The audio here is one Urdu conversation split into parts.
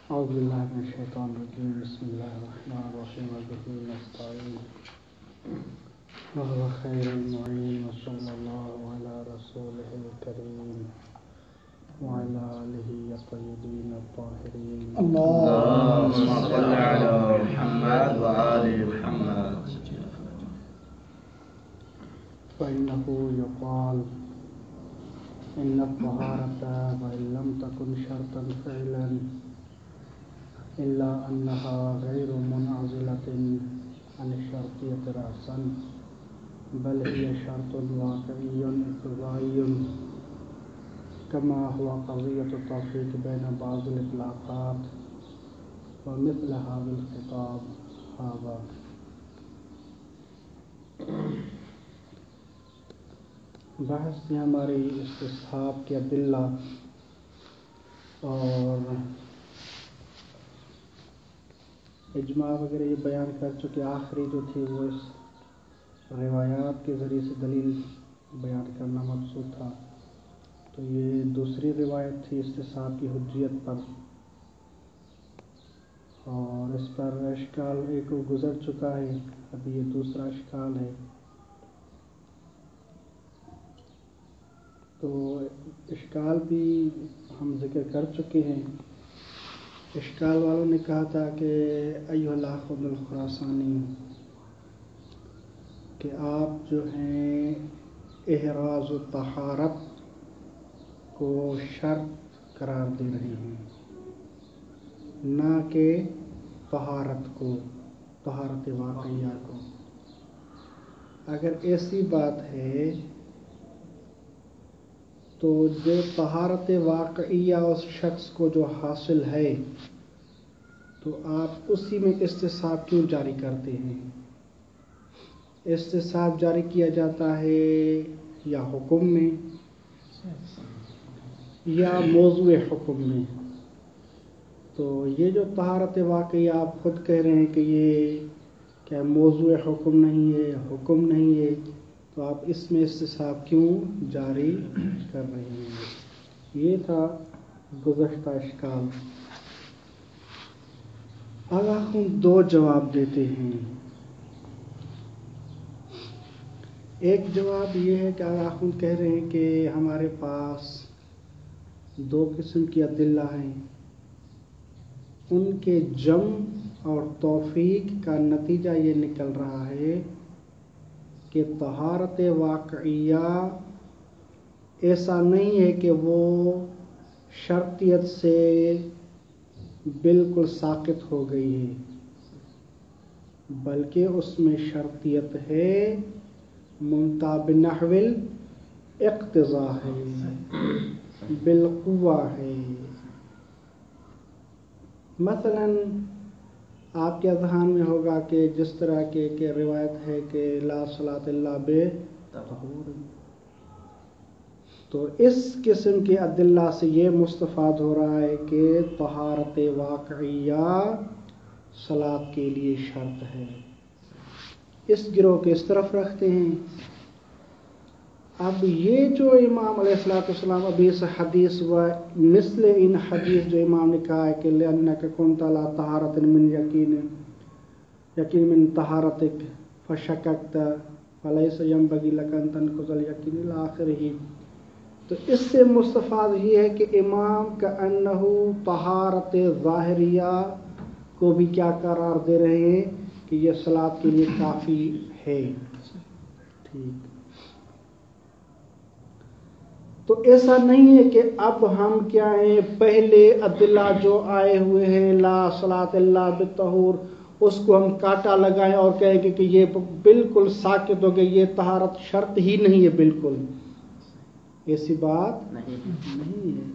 اعوذ باللہ من الشیطان الرجیم بسم اللہ الرحمن الرحیم وبہ نستعین وهو خیر المعین وصلی اللہ علی رسولہ الکریم وعلی آلہ الطیبین الطاہرین اللهم صل على محمد وآل محمد. فإنه يقال إن الطهارة وإن لم تكن شرطا فعلا إلا أنها غير منعزلة عن الشرطية رأسا بل هي شرط واقعي اقتضائي كما هو قضية التوفيق بين بعض الإطلاقات ومثل هذا الخطاب هذا. بحث میں ہماری استصحاب کے ادلہ اور اجماع وغیرہ یہ بیان کر چکے. آخری جو تھی وہ اس روایات کے ذریعے سے دلیل بیان کرنا مقصود تھا. تو یہ دوسری روایت تھی استصحاب کی حجیت پر، اور اس پر اشکال ایک گزر چکا ہے، ابھی یہ دوسرا اشکال ہے. تو اشکال بھی ہم ذکر کر چکے ہیں. اشکال والوں نے کہا تھا کہ ایھا الاخ ابن الخراسانی کہ آپ جو ہیں احراز و طہارت کو شرط قرار دے رہے ہیں، نہ کہ طہارت کو، طہارت واقعیہ کو. اگر ایسی بات ہے تو جو طہارت واقعیہ اس شخص کو جو حاصل ہے تو آپ اسی میں استصحاب کیوں جاری کرتے ہیں؟ استصحاب جاری کیا جاتا ہے یا حکم میں یا موضوع حکم میں. تو یہ جو طہارت واقعیہ آپ خود کہہ رہے ہیں کہ یہ کیا موضوع حکم نہیں ہے، حکم نہیں ہے، تو آپ اس میں استصحاب کیوں جاری کر رہے ہیں؟ یہ تھا گزشتہ اشکال. اب ہم دو جواب دیتے ہیں. ایک جواب یہ ہے کہ ہم کہہ رہے ہیں کہ ہمارے پاس دو قسم کی ادلہ ہیں، ان کے جمع اور توفیق کا نتیجہ یہ نکل رہا ہے کہ طہارت واقعیہ ایسا نہیں ہے کہ وہ شرطیت سے بالکل ساقط ہو گئی ہے، بلکہ اس میں شرطیت ہے منتہی بنحو الاقتضاء ہے، بالقوہ ہے. مثلا آپ کے اذہان میں ہوگا کہ جس طرح کہ روایت ہے کہ لا صلاۃ الا بطہور، تو اس قسم کے ادلہ سے یہ مستفاد ہو رہا ہے کہ طہارت واقعیہ صلاۃ کے لیے شرط ہے. اس گروہ کے اس طرف رکھتے ہیں. اب یہ جو امام علیہ السلام ابھی اس حدیث و مثل ان حدیث جو امام نے کہا ہے کہ لأنک کنت لا طہارت من یقین من طہارتک فشککت فلیس ینبغی لک ان تنقض الیقین الی آخرہ، تو اس سے مستفاد یہ ہے کہ امام کا انہ طہارت ظاہریہ کو بھی کیا قرار دے رہے ہیں کہ یہ صلاۃ کے لیے کافی ہے. ٹھیک، تو ایسا نہیں ہے کہ اب ہم کیا ہیں پہلے ادلہ جو آئے ہوئے ہیں لا صلاۃ الا بطہور اس کو ہم کاٹا لگائیں اور کہیں کہ یہ بالکل ساقط ہو گئی، یہ طہارت شرط ہی نہیں ہے. بالکل ایسی بات نہیں ہے.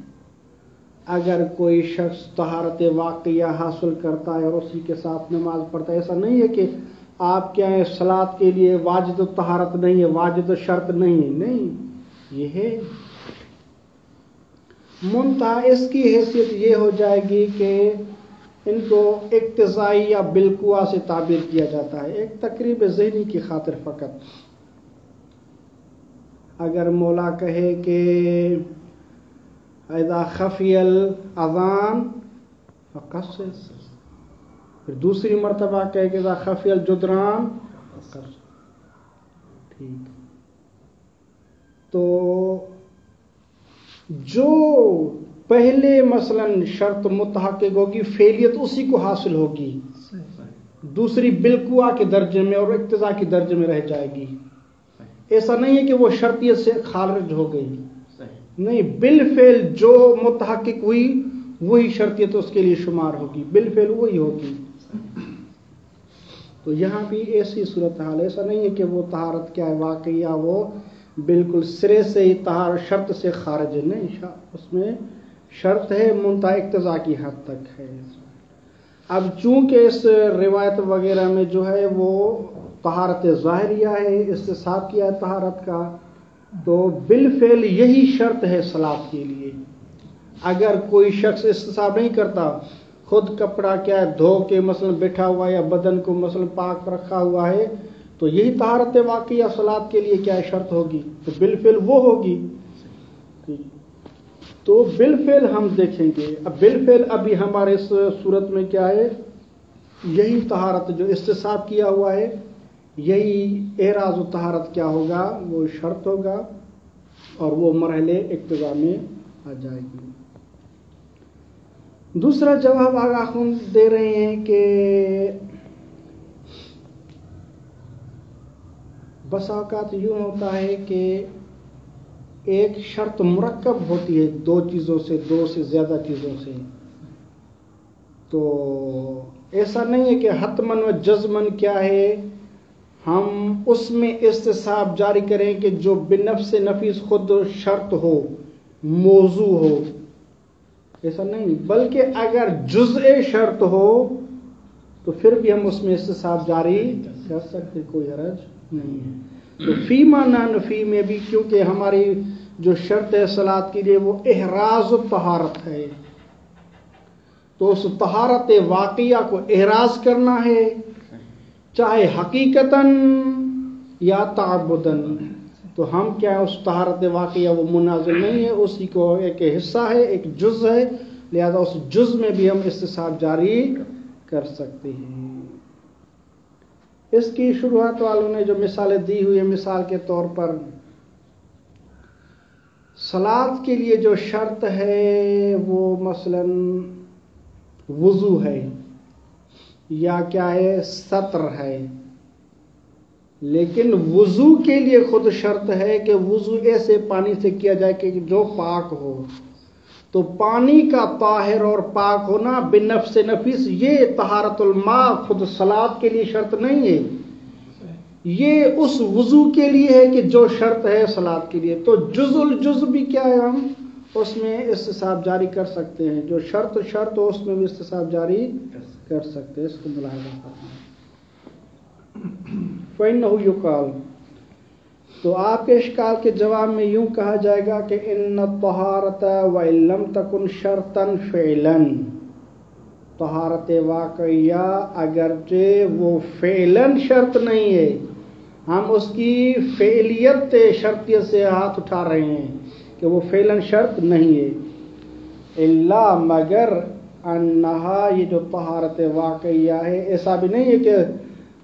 اگر کوئی شخص طہارت واقعیہ حاصل کرتا ہے اور اسی کے ساتھ نماز پڑھتا ہے، ایسا نہیں ہے کہ آپ کیا ہے صلاۃ کے لیے واجد طہارت نہیں ہے، واجد شرط نہیں ہے. نہیں، یہ ہے منتہا اس کی حیثیت یہ ہو جائے گی کہ ان کو اقتضائی یا بالقوہ سے تعبیر کیا جاتا ہے. ایک تقریب ذہنی کی خاطر فقط اگر مولا کہے کہ اذا خفی الاذان فقصص. پھر دوسری مرتبہ کہے کہ اذا خفی الجدران فقصص. ٹھیک. تو جو پہلے مثلا شرط متحقق ہوگی فعلیت اسی کو حاصل ہوگی، دوسری بالقوا کے درجے میں اور اقتضا کے درجے میں رہ جائے گی. ایسا نہیں ہے کہ وہ شرطیت سے خارج ہو گئی، نہیں، بالفعل جو متحقق ہوئی وہی شرطیت اس کے لیے شمار ہوگی، بالفعل وہی ہوگی. تو یہاں بھی ایسی صورتحال، ایسا نہیں ہے کہ وہ طہارت کیا ہے واقعی وہ بالکل سرے سے ہی طہارت شرط سے خارج ہے، نہیں، اس میں شرط ہے منتہا اقتضا کی حد تک ہے. اب چونکہ اس روایت وغیرہ میں جو ہے وہ طہارت ظاہریہ ہے، استصحاب کیا ہے طہارت کا، تو بالفعل یہی شرط ہے صلاۃ کے لیے. اگر کوئی شخص استصحاب نہیں کرتا، خود کپڑا کیا ہے دھو کے مثلا بیٹھا ہوا ہے یا بدن کو مثلا پاک رکھا ہوا ہے، تو یہی طہارت واقعہ صلاۃ کے لیے کیا شرط ہوگی، تو بالفعل وہ ہوگی. تو بالفعل ہم دیکھیں گے. اب بالفعل ابھی ہمارے اس صورت میں کیا ہے، یہی طہارت جو استصحاب کیا ہوا ہے، یہی احراز و طہارت کیا ہوگا، وہ شرط ہوگا اور وہ مرحلے اقتضا میں آ جائے گی. دوسرا جواب آگاہ خون دے رہے ہیں کہ بس اوقات یوں ہوتا ہے کہ ایک شرط مرکب ہوتی ہے دو چیزوں سے، دو سے زیادہ چیزوں سے. تو ایسا نہیں ہے کہ حتماً و جزماً کیا ہے ہم اس میں استصحاب جاری کریں کہ جو بنفس نفیس خود شرط ہو، موضوع ہو، ایسا نہیں، بلکہ اگر جزء شرط ہو تو پھر بھی ہم اس میں استصحاب جاری کر سکتے، کوئی حرج نہیں ہے. تو فیما نانفی میں بھی کیونکہ ہماری جو شرط ہے صلاۃ کے لیے وہ احراز و طہارت ہے، تو اس طہارت واقعہ کو احراز کرنا ہے، چاہے حقیقتاً یا تعبداً. تو ہم کیا ہے اس طہارت واقعہ وہ منازل نہیں ہے، اسی کو ایک حصہ ہے، ایک جز ہے، لہذا اس جز میں بھی ہم استصحاب جاری کر سکتے ہیں. اس کی شروعات والوں نے جو مثالیں دی ہوئی ہیں، مثال کے طور پر صلاۃ کے لیے جو شرط ہے وہ مثلا وضو ہے یا کیا ہے سطر ہے، لیکن وضو کے لیے خود شرط ہے کہ وضو ایسے پانی سے کیا جائے کہ جو پاک ہو. تو پانی کا طاہر اور پاک ہونا بنفس نفیس، یہ طہارت الماء خود صلاۃ کے لیے شرط نہیں ہے، یہ اس وضو کے لیے ہے کہ جو شرط ہے صلاۃ کے لیے. تو جز الجز بھی کیا ہے ہم اس میں استصحاب جاری کر سکتے ہیں، جو شرط ہو اس میں بھی استصحاب جاری کر سکتے ہیں. اس کو ملاحظہ کرنا. فَإِنَّهُ يُقَالُ، تو آپ کے اشکال کے جواب میں یوں کہا جائے گا کہ ان الطہارۃ وَإِن لَمْ تَكُنْ شَرْطًا فِعْلًا، طہارت واقعیہ اگرچہ وہ فعلاً شرط نہیں ہے، ہم اس کی فعلیت شرطیت سے ہاتھ اٹھا رہے ہیں کہ وہ فعلاً شرط نہیں ہے. الا مگر انہا، یہ جو طہارت واقعیہ ہے ایسا بھی نہیں ہے کہ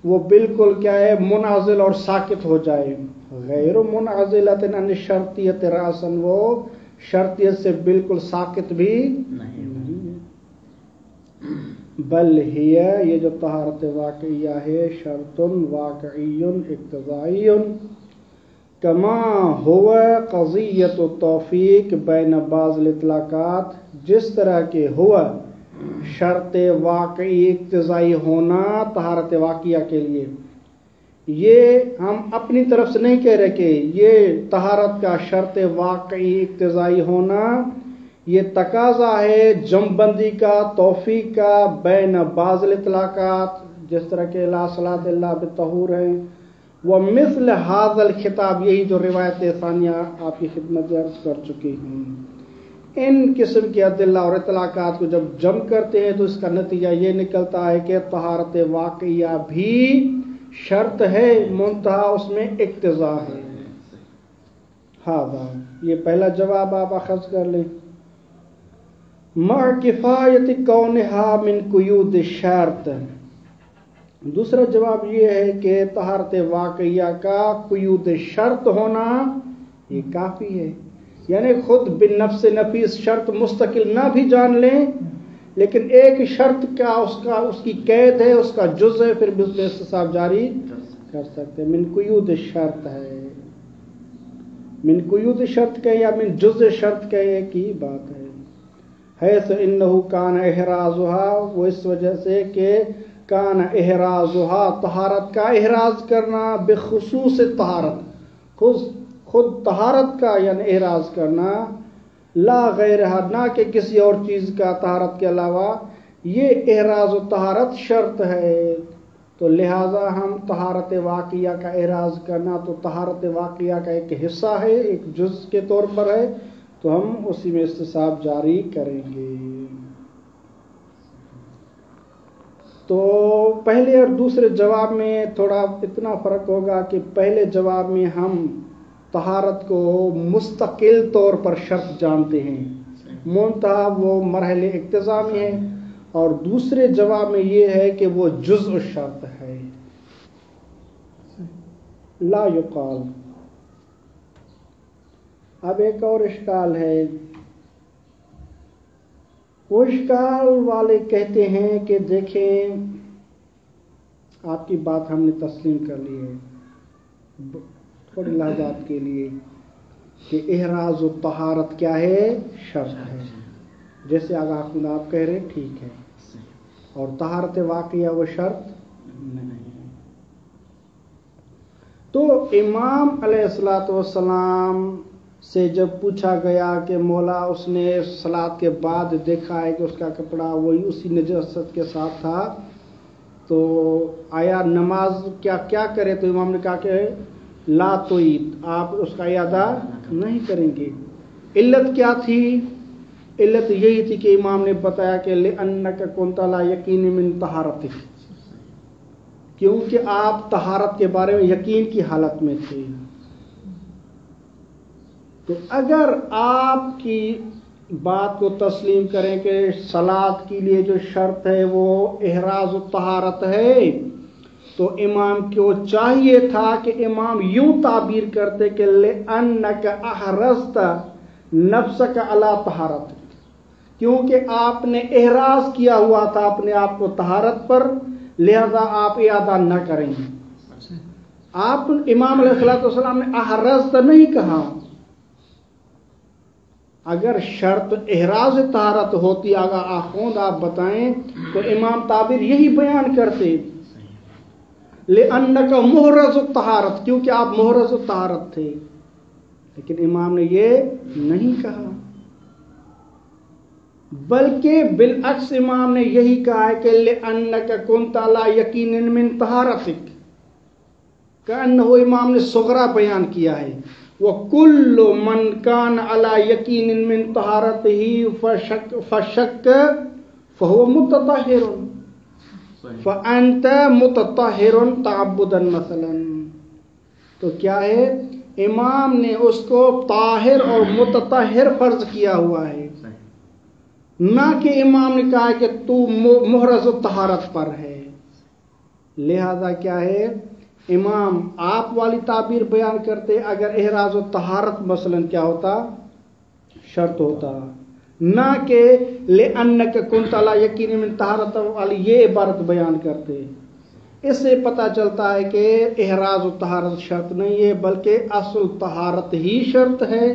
وہ بالکل کیا ہے منعزل اور ساکت ہو جائے، غیر منعزلۃ عن شرطیت راسن، وہ شرطیت سے بالکل ساکت بھی نہیں ہے. بل ہی، یہ جو طہارت واقعیہ ہے شرط واقعی اقتضائی، کما ہوا قضیۃ التوفیق بین بعض الاطلاقات، جس طرح کہ ہوا شرط واقعی اقتضائی ہونا طہارت واقعہ کے لیے. یہ ہم اپنی طرف سے نہیں کہہ رہے کہ یہ طہارت کا شرط واقعی اقتضائی ہونا یہ تقاضا ہے جم بندی کا، توفیق کا، بین بعض الاطلاقات، جس طرح کہ لا صلاۃ الا بالطہور ہے. ومثل هذا الخطاب، یہی جو روایت ثانیہ آپ کی خدمت میں عرض کر چکی ہوں، ان قسم کے ادلہ اور اطلاقات کو جب جم کرتے ہیں تو اس کا نتیجہ یہ نکلتا ہے کہ طہارت واقعیہ بھی شرط ہے، منتہا اس میں اقتضا ہے. ہاں، یہ پہلا جواب آپ اخذ کر لیں. مع کفایت کونہا من قیود شرط. دوسرا جواب یہ ہے کہ طہارت واقعیہ کا قیود شرط ہونا یہ کافی ہے. یعنی خود بالنفس نفیس شرط مستقل نہ بھی جان لیں، لیکن ایک شرط کا اس کی قید ہے، اس کا جز ہے، پھر بھی اس میں استصحاب جاری کر سکتے ہیں. من قیود شرط ہے، من قیود شرط کہیں یا من جز شرط کہیں ایک ہی بات ہے. حیث انہو کان احرازها، وہ اس وجہ سے کہ کان احرازها طہارت کا احراز کرنا، بخصوص طہارت خود طہارت کا یعنی احراز کرنا، لا غیرہا نہ کہ کسی اور چیز کا طہارت کے علاوہ، یہ احراز و طہارت شرط ہے. تو لہٰذا ہم طہارت واقعہ کا احراز کرنا تو طہارت واقعہ کا ایک حصہ ہے، ایک جز کے طور پر ہے، تو ہم اسی میں استصحاب جاری کریں گے. تو پہلے اور دوسرے جواب میں تھوڑا اتنا فرق ہوگا کہ پہلے جواب میں ہم طہارت کو مستقل طور پر شرط جانتے ہیں، منتہا وہ مرحلے اقتضامی ہے، اور دوسرے جواب میں یہ ہے کہ وہ جزء شرط ہے. لا یقال. اب ایک اور اشکال ہے. وہ اشکال والے کہتے ہیں کہ دیکھیں آپ کی بات ہم نے تسلیم کر لی ہے تھوڑی لحظات کے لیے کہ احراز و طہارت کیا ہے، شرط ہے، جیسے آگاہ خود آپ کہہ رہے ٹھیک ہے، اور طہارت واقعہ وہ شرط نہیں ہے. تو امام علیہ الصلوۃ والسلام سے جب پوچھا گیا کہ مولا اس نے صلاۃ کے بعد دیکھا ہے کہ اس کا کپڑا وہی اسی نجاست کے ساتھ تھا، تو آیا نماز کیا کرے؟ تو امام نے کہا کہ لا تعید، آپ اس کا اعادہ نہیں کریں گے. علت کیا تھی؟ علت یہی تھی کہ امام نے بتایا کہ لِأَنَّكَ كُنْتَ لَا يَقِينِ مِنْ طَهَارَتِكَ، کیونکہ آپ طہارت کے بارے میں یقین کی حالت میں تھے. تو اگر آپ کی بات کو تسلیم کریں کہ صلاۃ کے لیے جو شرط ہے وہ احراز و طہارت ہے، تو امام کو چاہیے تھا کہ امام یوں تعبیر کرتے کہ لِأَنَّكَ أَحْرَزْتَ نَفْسَكَ عَلَىٰ طَهَارَتِكَ، کیونکہ آپ نے احراز کیا ہوا تھا اپنے آپ کو طہارت پر، لہذا آپ اعادہ نہ کریں. آپ امام علیہ السلام نے احرزت نہیں کہا. اگر شرط احراز طہارت ہوتی آگاہ آخوند آپ بتائیں تو امام تعبیر یہی بیان کرتے لِأَنَّكَ مُحْرَزُ الطَّہارَت، کیونکہ آپ محرز الطہارت تھے. لیکن امام نے یہ نہیں کہا، بلکہ بالعکس امام نے یہی کہا ہے کہ لِأَنَّكَ كُنْتَ عَلَىٰ يَقِينٍ مِّن طَهَارَتِكَ، کأنہ امام نے صغرا بیان کیا ہے. وَكُلُّ مَنْ كَانَ عَلَىٰ يَقِينٍ مِّن طَهَارَتِهِ فَشَكَّ فَهُوَ مُتَطَهِّرٌ فَأَنْتَ مُتَطَهِّرٌ تَعَبُّدًا مثلاً. تو کیا ہے؟ امام نے اس کو طاہر اور متطہر فرض کیا ہوا ہے، نہ کہ امام نے کہا کہ تو محرز الطہارت پر ہے. لہذا کیا ہے؟ امام آپ والی تعبیر بیان کرتے اگر احراز و طہارت مثلا کیا ہوتا، شرط ہوتا، نہ کہ لِأَنَّكَ كُنْتَ عَلَىٰ يَقِينٍ مِّن طَهَارَتِكَ والی یہ عبارت بیان کرتے. اس سے پتہ چلتا ہے کہ احراز و طہارت شرط نہیں ہے بلکہ اصل طہارت ہی شرط ہے،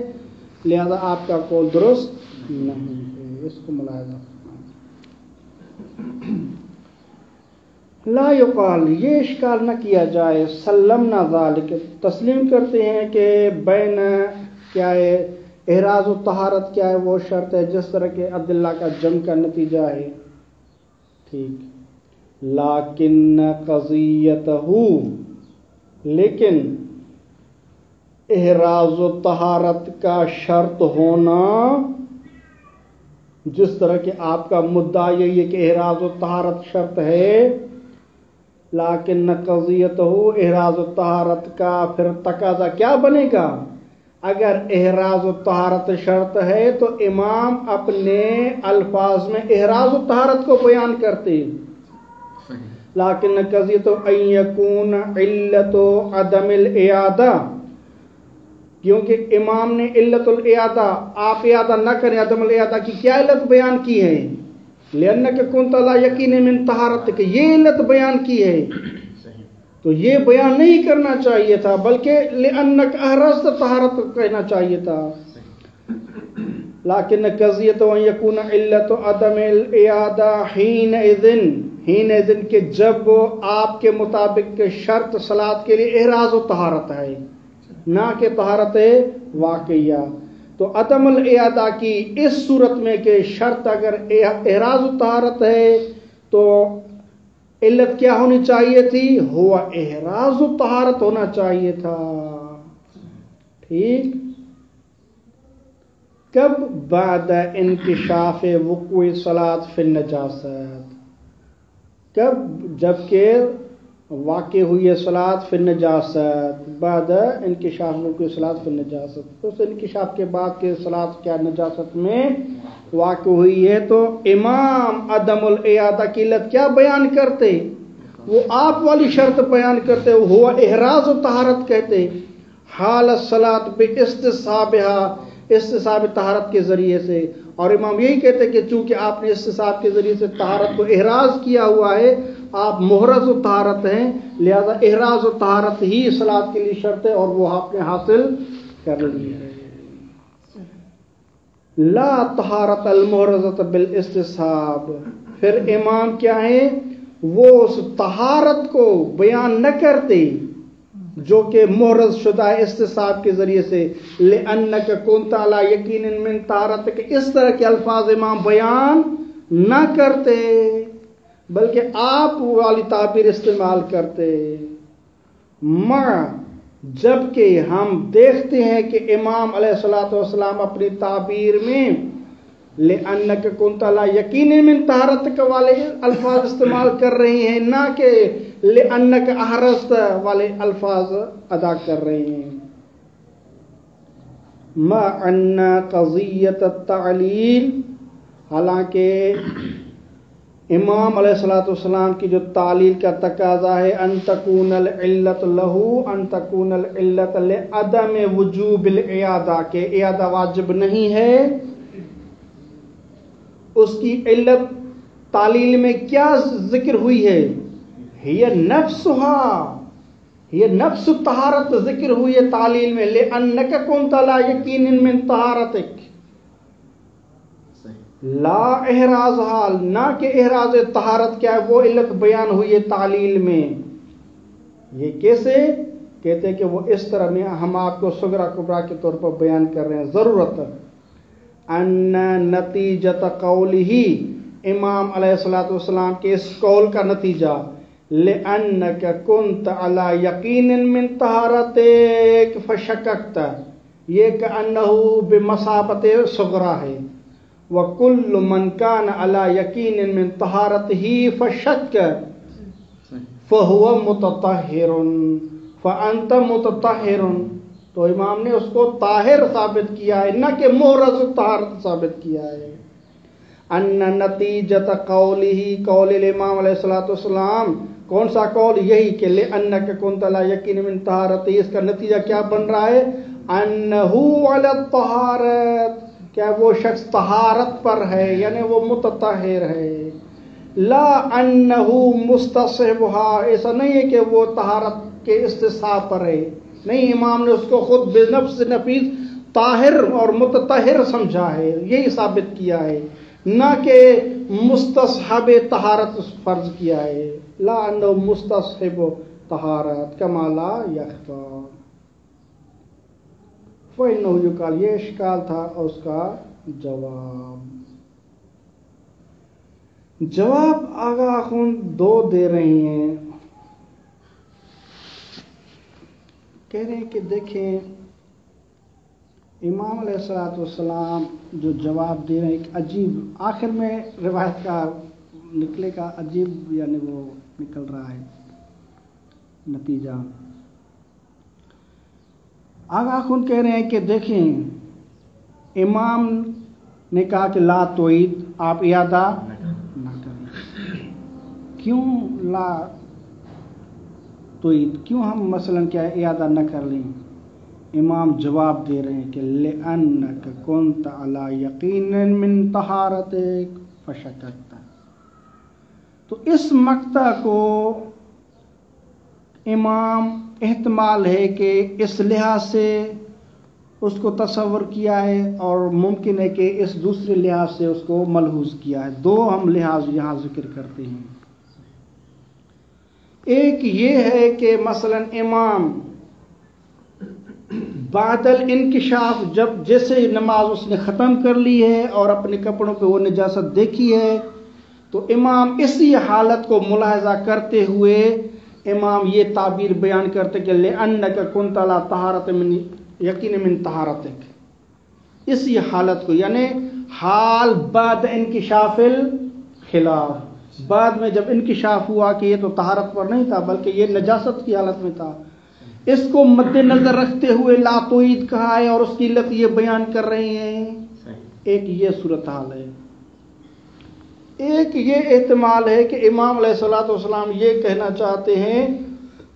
لہذا آپ کا قول درست نہیں ہے. اس کو ملاحظہ لا یقال، یہ اشکال نہ کیا جائے سلمنا ذالک، تسلیم کرتے ہیں کہ بین کیا ہے احراز و طہارت کیا ہے وہ شرط ہے جس طرح کے عبداللہ کا جمع کا نتیجہ ہے. ٹھیک، لیکن قضیتہ، لیکن احراز و طہارت کا شرط ہونا، جس طرح کہ آپ کا مدعا یہی ہے کہ احراز و طہارت شرط ہے، لیکن قضیتہ احراز و طہارت کا پھر تقاضا کیا بنے گا؟ اگر احراز و طہارت شرط ہے تو امام اپنے الفاظ میں احراز و طہارت کو بیان کرتے، لیکن قضیت ان یکون علت عدم الاعادہ، کیونکہ امام نے علت الاعادہ، آپ اعادہ نہ کریں، عدم الاعادہ کی کیا علت بیان کی ہے؟ لأنک کنت لا یقین من طہارتک، یہ علت بیان کی ہے، تو یہ بیان نہیں کرنا چاہیے تھا، بلکہ لأنک احرزت طہارت کہنا چاہیے تھا۔ لیکن قضیت ان یکون علت عدم الاعادہ حینئذ کہ جب وہ آپ کے مطابق کے شرط صلاۃ کے لیے احراز و طہارت ہے، نہ کہ طہارت واقعیہ، تو عدم الاعادہ کی اس صورت میں کہ شرط اگر احراز و طہارت ہے تو علت کیا ہونی چاہیے تھی؟ ہوا احراز و طہارت ہونا چاہیے تھا۔ ٹھیک، کب؟ بعد انکشاف وقوع صلاۃ فی النجاست، کب؟ جبکہ واقع ہوئی ہے صلاۃ فی النجاست، بعد انکشاف وقوع صلاۃ فی النجاست، اس انکشاف کے بعد کہ صلاۃ کیا نجاست میں واقع ہوئی ہے، تو امام عدم الاعادہ کی علت کیا بیان کرتے؟ وہ آپ والی شرط بیان کرتے، ہوا احراز و طہارت کہتے، حال الصلاۃ باستصحابها، استصحاب طہارت کے ذریعے سے، اور امام یہی کہتے کہ چونکہ آپ نے استصحاب کے ذریعے سے طہارت کو احراز کیا ہوا ہے، آپ محرز و طہارت ہیں، لہذا احراز و طہارت ہی صلاۃ کے لیے شرط ہے، اور وہ آپ نے حاصل کر لی ہے۔ لا طہارت المحرزۃ بالاستصحاب، پھر امام کیا ہے؟ وہ اس طہارت کو بیان نہ کرتے جو کہ محرز شدہ ہے استصحاب کے ذریعے سے، لأنک کنت علی یقین من طہارتک، اس طرح کے الفاظ امام بیان نہ کرتے، بلکہ آپ والی تعبیر استعمال کرتے، جبکہ ہم دیکھتے ہیں کہ امام علیہ الصلوۃ والسلام اپنی تعبیر میں لأنک کنت علی یقین من طہارتک والے الفاظ استعمال کر رہے ہیں، نہ کہ لأنک احرزت والے الفاظ ادا کر رہے ہیں۔ مع ان قضیت التعلیل، حالانکہ امام علیہ الصلوۃ والسلام کی جو تعلیل کا تقاضا ہے، ان تکون العلت لہو، ان تکون العلت لعدم وجوب الاعادہ، کہ اعادہ واجب نہیں ہے، اس کی علت تعلیل میں کیا ذکر ہوئی ہے؟ یہ نفس طہارت ذکر ہوئی ہے تعلیل میں، لأنک کنت علی یقین من طہارتک، لا احراز حال، نہ کہ احراز طہارت کیا ہے وہ علت بیان ہوئی ہے تعلیل میں۔ یہ کیسے؟ کہتے ہیں کہ وہ اس طرح میں ہم آپ کو صغرا کبرا کے طور پر بیان کر رہے ہیں۔ ضرورت ان نتیجۃ قولہ، امام علیہ الصلوۃ والسلام کے اس قول کا نتیجہ، لأنک کنت علی یقین من طہارتک فشککت، یہ کہ انہ بمثابۃ صغرا ہے، وکل من کان علی یقین من طہارتہ فشک فہو متطہر فانت متطہر، تو امام نے اس کو طاہر ثابت کیا ہے، نہ کہ محرز طہارت ثابت کیا ہے۔ ان نتیجۃ قولہ، قول الامام علیہ الصلوۃ والسلام، کون سا قول؟ یہی کہ لأنک کنت علی یقین من طہارتہ، اس کا نتیجہ کیا بن رہا ہے؟ انہ علی الطہارت، کیا وہ شخص طہارت پر ہے، یعنی وہ متطہر ہے، لا انہ مستصحبها، ایسا نہیں ہے کہ وہ طہارت کے استصحاب پر ہے، نہیں، امام نے اس کو خود بنفس نفیس طاہر اور متطہر سمجھا ہے، یہی ثابت کیا ہے، نہ کہ مستصحب طہارت فرض کیا ہے، لا انہ مستصحب طہارت کما لا یخفی۔ فإنہ یقال، یہ اشکال تھا، اور اس کا جواب آغا اخوند دو دے رہے ہیں، کہہ رہے ہیں کہ دیکھیں امام علیہ الصلوۃ والسلام جو جواب دے رہے ہیں، ایک عجیب، آخر میں روایت کا نکلے کا عجیب، یعنی وہ نکل رہا ہے نتیجہ۔ آغا خون کہہ رہے ہیں کہ دیکھیں امام نے کہا کہ لا توعید، آپ اعادہ نہ کریں. کیوں لا توعید، کیوں ہم مثلا کیا اعادہ نہ کر لیں؟ امام جواب دے رہے ہیں کہ لِأَنَّكَ كُنْتَ عَلَى يَقِينٍ مِّن طَهَارَتِكَ فَشَكَّكْتَ. تو اس مقطع کو امام احتمال ہے کہ اس لحاظ سے اس کو تصور کیا ہے، اور ممکن ہے کہ اس دوسرے لحاظ سے اس کو ملحوظ کیا ہے. دو ہم لحاظ یہاں ذکر کرتے ہیں. ایک یہ ہے کہ مثلا امام بعد الانکشاف، جب جیسے نماز اس نے ختم کر لی ہے اور اپنے کپڑوں پہ وہ نجاست دیکھی ہے، تو امام اسی حالت کو ملاحظہ کرتے ہوئے امام یہ تعبیر بیان کرتے کہ لِأَنَّكَ كُنْتَ عَلَى طَهَارَةٍ مِّن يَقِينٍ مِّن طَهَارَتِكَ، اسی حالت کو، یعنی حال بعد انکشاف الخلاف، بعد میں جب انکشاف ہوا کہ یہ تو طہارت پر نہیں تھا بلکہ یہ نجاست کی حالت میں تھا، اس کو مد نظر رکھتے ہوئے لا توعید کہا ہے اور اس کی علت یہ بیان کر رہے ہیں. ایک یہ صورتحال ہے. ایک یہ احتمال ہے کہ امام علیہ الصلوۃ والسلام یہ کہنا چاہتے ہیں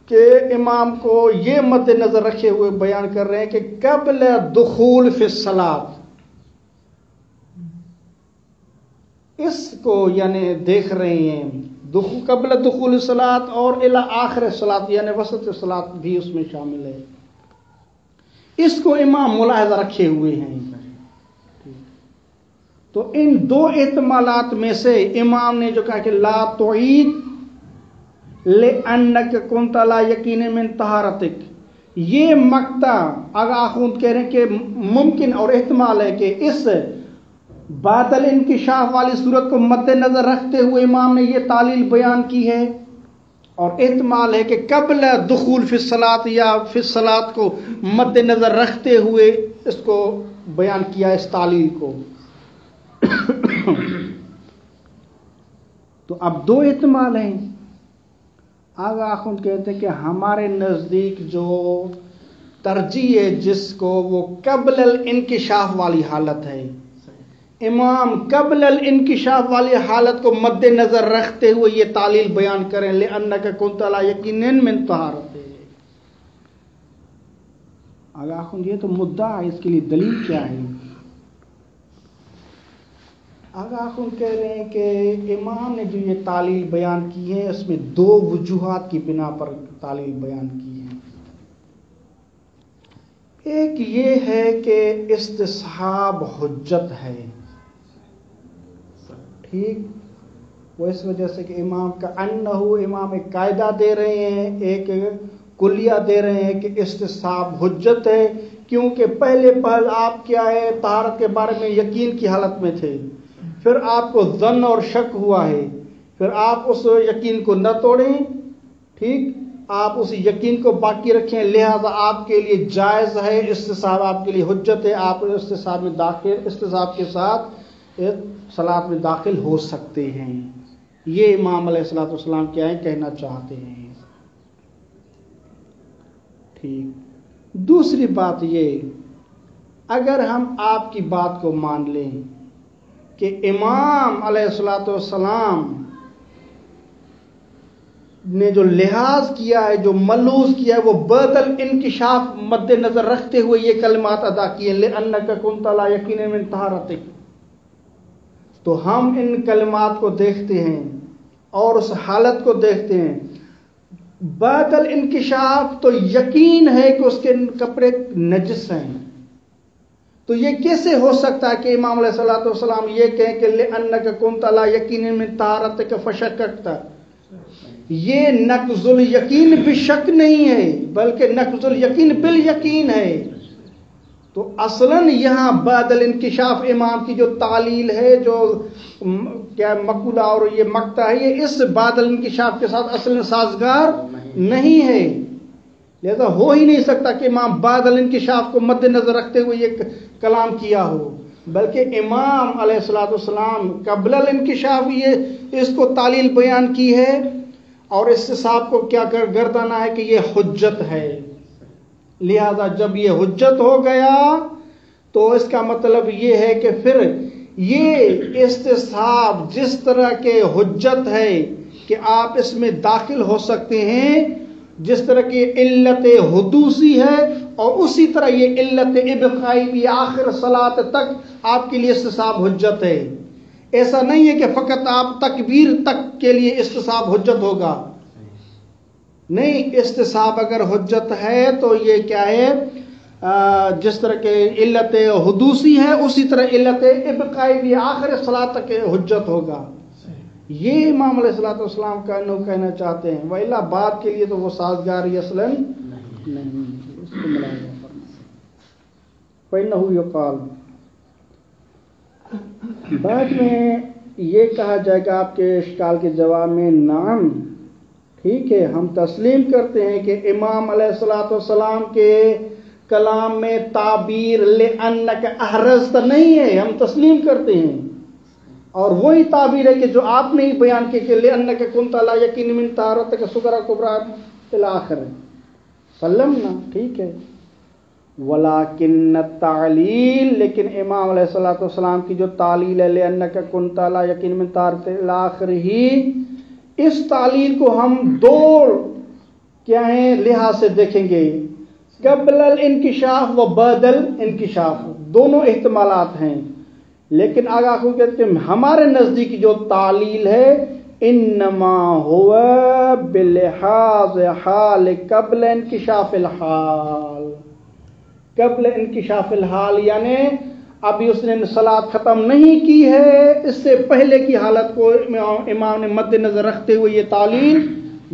کہ امام کو یہ مد نظر رکھے ہوئے بیان کر رہے ہیں کہ قبل دخول فی الصلاۃ، اس کو یعنی دیکھ رہے ہیں قبل دخول الصلاۃ اور الی آخر الصلاۃ، یعنی وسط الصلاۃ بھی اس میں شامل ہے. اس کو امام ملاحظہ رکھے ہوئے ہیں. تو ان دو احتمالات میں سے امام نے جو کہا کہ لا توعید لِأَنَّكَ كُنْتَ عَلَى يَقِينٍ مِّن طَهَارَتِكَ، یہ مقطع آغا آخوند کہہ رہے ہیں کہ ممکن اور احتمال ہے کہ اس بعد الانکشاف والی صورت کو مد نظر رکھتے ہوئے امام نے یہ تعلیل بیان کی ہے، اور احتمال ہے کہ قبل دخول فی الصلاۃ یا فی الصلاۃ کو مد نظر رکھتے ہوئے اس کو بیان کیا، اس تعلیل کو. تو اب دو احتمال ہیں. آغا آخوند کہتے ہیں کہ ہمارے نزدیک جو ترجیح ہے جس کو، وہ قبل الانکشاف والی حالت ہے. امام قبل الانکشاف والی حالت کو مد نظر رکھتے ہوئے یہ تعلیل بیان کریں لِأَنَّكَ كُنْتَ عَلَى يَقِينٍ مِّن طَهَارَتِكَ. آغا آخوند یہ تو مدعا ہے، اس کے لیے دلیل کیا ہے؟ آغا آخوند کہہ رہے ہیں کہ امام نے جو یہ تعلیل بیان کی ہے اس میں دو وجوہات کی بنا پر تعلیل بیان کی ہے. ایک یہ ہے کہ استصحاب حجت ہے، ٹھیک، وہ اس وجہ سے کہ امام کا امام ایک قاعدہ دے رہے ہیں، ایک کلیہ دے رہے ہیں کہ استصحاب حجت ہے، کیونکہ پہلے پہل آپ کیا ہے طہارت کے بارے میں یقین کی حالت میں تھے، پھر آپ کو ظن اور شک ہوا ہے، پھر آپ اس یقین کو نہ توڑیں، ٹھیک، آپ اس یقین کو باقی رکھیں، لہذا آپ کے لیے جائز ہے، استصحاب آپ کے لیے حجت ہے، آپ استصحاب کے ساتھ صلاۃ میں داخل ہو سکتے ہیں. یہ امام علیہ الصلوۃ والسلام کیا ہے کہنا چاہتے ہیں. ٹھیک. دوسری بات یہ، اگر ہم آپ کی بات کو مان لیں کہ امام علیہ الصلوۃ والسلام نے جو لحاظ کیا ہے، جو ملحوظ کیا ہے، وہ بدل انکشاف مد نظر رکھتے ہوئے یہ کلمات ادا کیے لِأَنَّكَ كُنْتَ عَلَى يَقِينٍ مِّن طَهَارَتِكَ، تو ہم ان کلمات کو دیکھتے ہیں اور اس حالت کو دیکھتے ہیں. بدل انکشاف تو یقین ہے کہ اس کے کپڑے نجس ہیں، تو یہ کیسے ہو سکتا ہے کہ امام علیہ الصلوۃ والسلام یہ کہیں کہ لِأَنَّكَ كُنْتَ عَلَى يَقِينٍ مِّن طَهَارَتِكَ فَشَكَّكْتَ؟ یہ نقض الیقین بشک نہیں ہے بلکہ نقض الیقین بالیقین ہے. تو اصلاً یہاں بعد الانکشاف امام کی جو تعلیل ہے، جو کیا مقولہ اور یہ مقطع ہے، یہ اس بعد الانکشاف کے ساتھ اصلاً سازگار نہیں ہے، لہذا ہو ہی نہیں سکتا کہ امام بعد الانکشاف کو مد نظر رکھتے ہوئے یہ کلام کیا ہو، بلکہ امام علیہ الصلوۃ والسلام قبل الانکشاف یہ اس کو تعلیل بیان کی ہے، اور استصحاب کو کیا گردانا ہے کہ یہ حجت ہے. لہذا جب یہ حجت ہو گیا تو اس کا مطلب یہ ہے کہ پھر یہ استصحاب جس طرح کے حجت ہے کہ آپ اس میں داخل ہو سکتے ہیں، جس طرح کی علت حدوثی ہے، اور اسی طرح یہ علت ابقائی بھی آخر صلاۃ تک آپ کے لیے استصحاب حجت ہے۔ ایسا نہیں ہے کہ فقط آپ تکبیر تک کے لیے استصحاب حجت ہوگا، نہیں، استصحاب اگر حجت ہے تو یہ کیا ہے، جس طرح کے علت حدوثی ہے اسی طرح علت ابقائی بھی آخر صلاۃ تک حجت ہوگا۔ یہ امام علیہ الصلوۃ والسلام کا کہنا چاہتے ہیں، وإلا بات کے لیے تو وہ سازگار اصلاً نہیں، اس کو ملاحظہ فرمائیں۔ فإنه يقال، بعد میں یہ کہا جائے گا آپ کے اشکال کے جواب میں، نعم ٹھیک ہے، ہم تسلیم کرتے ہیں کہ امام علیہ الصلوۃ والسلام کے کلام میں تعبیر لأنک احرزت نہیں ہے، ہم تسلیم کرتے ہیں، اور وہی تعبیر ہے کہ جو آپ نے ہی بیان کی کہ لأنک کنت لا یقین من طہارتک صغرا کبرا الی آخر سلمنا، ٹھیک ہے۔ ولیکن التعلیل، لیکن امام علیہ الصلوۃ والسلام کی جو تعلیل ہے لأنک کنت لا یقین من طہارتک الی آخر ہی، اس تعلیل کو ہم دو کیا ہیں لحاظ سے دیکھیں گے، قبل الانکشاف و بعد الانکشاف، دونوں احتمالات ہیں، لیکن آگاہ کو کہتے ہیں ہمارے نزدیک جو تعلیل ہے انما ہوا بلحاظ حال قبل انکشاف الحال، قبل انکشاف الحال یعنی ابھی اس نے صلاۃ ختم نہیں کی ہے، اس سے پہلے کی حالت کو امام نے مد نظر رکھتے ہوئے یہ تعلیل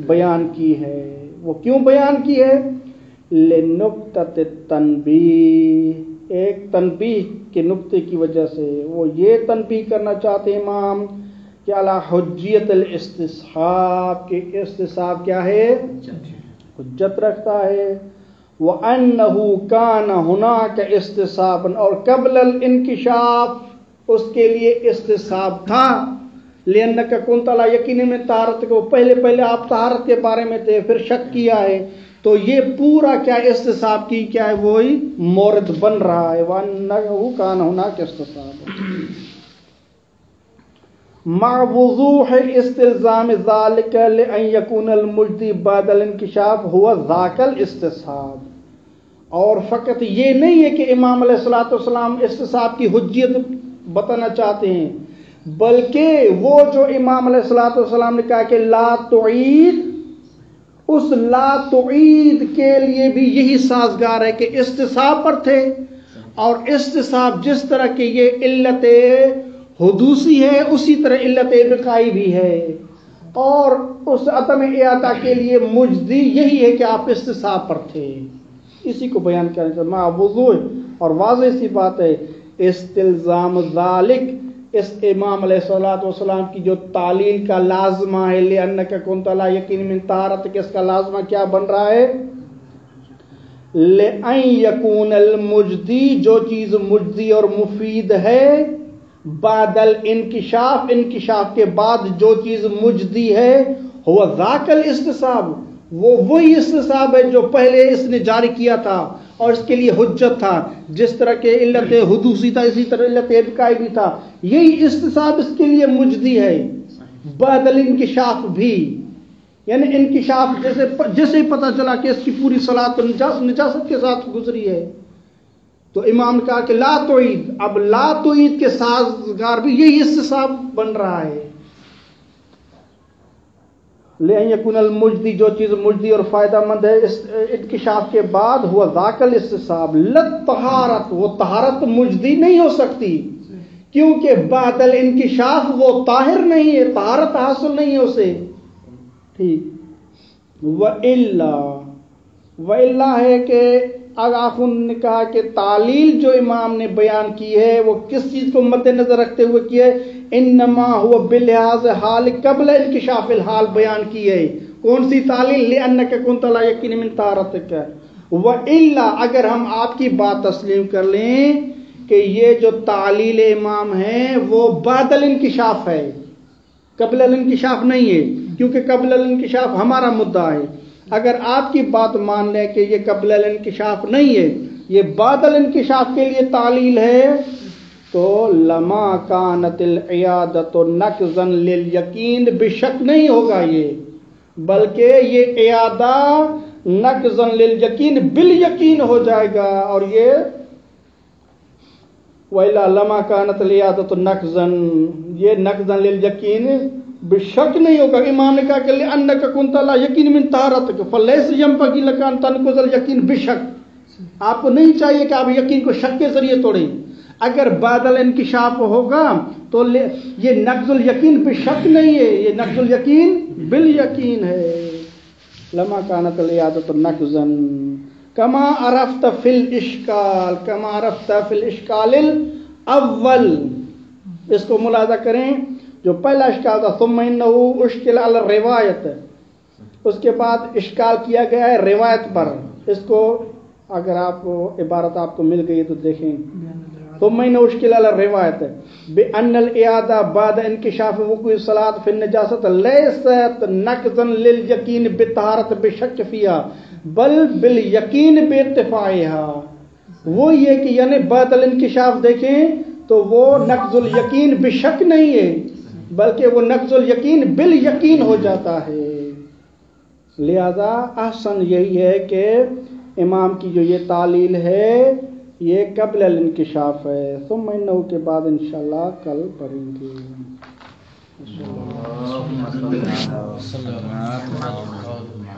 بیان کی ہے۔ وہ کیوں بیان کی ہے؟ لنقطۃ التنبیہ، ایک تنبیہ کے نقطے کی وجہ سے، وہ یہ تنبیہ کرنا چاہتے ہیں امام کہ علی حجیت الاستصحاب، کہ استصحاب کیا ہے، حجت رکھتا ہے، وَأَنَّهُ كَانَ هُنَاكَ استصحابًا، اور قبل الانکشاف اس کے لیے استصحاب تھا، لأنك كنت لا یقین میں طہارت کو، پہلے آپ طہارت کے بارے میں تھے، پھر شک کیا ہے، تو یہ پورا کیا استصحاب کی کیا ہے وہی مورد بن رہا ہے، وَأَنَّهُ كَانَ هُنَاكَ استصحاب مع وضوح استلزام ذلك لأن يكون المجدي بعد الانکشاف هو ذاك الاستصحاب، اور فقط یہ نہیں ہے کہ امام علیہ الصلوۃ والسلام استصحاب کی حجیت بتانا چاہتے ہیں، بلکہ وہ جو امام علیہ الصلوۃ والسلام نے کہا کہ لا تعید، اس لا تعید کے لیے بھی یہی سازگار ہے کہ استصحاب پر تھے، اور استصحاب جس طرح کہ یہ علت حدوثی ہے اسی طرح علت ابقائی بھی ہے، اور اس عدم اعادہ کے لیے مجدی یہی ہے کہ آپ استصحاب پر تھے، اسی کو بیان کرنا چاہتے ہیں۔ وضوح اور واضح سی بات ہے، استلزام ذالک، اس امام علیہ الصلوۃ والسلام کی جو تعلیل کا لازمہ ہے لأنک کنت لا یقین من طہارتک، اس کا لازمہ کیا بن رہا ہے، لأن یکون المجدی، جو چیز مجدی اور مفید ہے، بعد الانکشاف، انکشاف کے بعد جو چیز مجدی ہے، ہوا ذاک الاستصحاب، وہ وہی استصحاب ہے جو پہلے اس نے جاری کیا تھا اور اس کے لیے حجت تھا، جس طرح کے علت حدوثی تھا اسی طرح علت ابقائی بھی تھا، یہی استصحاب اس کے لیے مجدی ہے، بعد الانکشاف بھی، یعنی انکشاف جیسے پتہ چلا کہ اس کی پوری صلاۃ نجاست کے ساتھ گزری ہے، تو امام نے کہا کہ لا تعید، اب لا تعید کے سازگار بھی یہی استصحاب بن رہا ہے، لأن یکون المجدی، جو چیز مجدی اور فائدہ مند ہے اس انکشاف کے بعد، ہوا ذاک الاستصحاب للطہارت، وہ طہارت مجدی نہیں ہو سکتی کیونکہ بعد الانکشاف وہ طاہر نہیں ہے، طہارت حاصل نہیں ہے اسے، ٹھیک۔ وَإِلَّا ہے کہ آخر نے کہا کہ تعلیل جو امام نے بیان کی ہے وہ کس چیز کو مد نظر رکھتے ہوئے کی ہے، انما ہوا بلحاظ حال قبل انکشاف الحال بیان کی ہے، کون سی تعلیل، لأنک کنت لا یقین من طہارتک، وَإِلَّا اگر ہم آپ کی بات تسلیم کر لیں کہ یہ جو تعلیل امام ہے وہ بعد الانکشاف ہے، قبل الانکشاف نہیں ہے، کیونکہ قبل الانکشاف ہمارا مدعا ہے، اگر آپ کی بات مان لیں کہ یہ قبل الانکشاف نہیں ہے، یہ بعد الانکشاف کے لیے تعلیل ہے، تو لما کانت العیادۃ نقضا للیقین، بے شک نہیں ہوگا یہ، بلکہ یہ عیادہ نقضا للیقین بالیقین ہو جائے گا، اور یہ وَإِلَّا لَمَا كَانَتِ الْعِيَادَةُ نَقْضًا، یہ نقضاً لِلْيَقِينِ بے شک نہیں ہوگا۔ امام نے کہا کہ لِأَنَّكَ كُنْتَ لَا يَقِينُ مِنْ طَهَارَتِكَ فَلَيْسَ يَنبَغِي لَكَ أَن تَنْقُضَ الْيَقِينَ بِشَكٍّ، آپ کو نہیں چاہیے کہ آپ یقین کو شک کے ذریعے توڑیں۔ اگر بعد الانکشاف ہوگا تو یہ نقض الیقین بے شک نہیں ہے، یہ نقض الیقین بالیقین ہے۔ لما كانت العیادۃ نقضا کما عرفت فی الاشکال، کما عرفت فی الاشکال الاول، اس کو ملاحظہ کریں، جو پہلا اشکال تھا ثم انہ اشکل علی الروایت، اس کے بعد اشکال کیا گیا ہے روایت پر۔ اس کو اگر آپ عبارت آپ کو مل گئی تو دیکھیں، ثم انہ اشکل علی الروایت بان الاعادہ بعد انکشاف وقوع الصلاۃ فی النجاست لیست نقضا للیقین بالطہارۃ بشک فیہا بل بالیقین بارتفاعها، وہ یہ کہ یعنی بعد الانکشاف دیکھیں تو وہ نقض الیقین بشک نہیں ہے، بلکہ وہ نقض الیقین بالیقین ہو جاتا ہے۔ لہذا احسن یہی ہے کہ امام کی جو یہ تعلیل ہے یہ قبل الانکشاف ہے، ثم انہو کے بعد انشاءاللہ کل پڑھیں گے۔ اللهم صل على محمد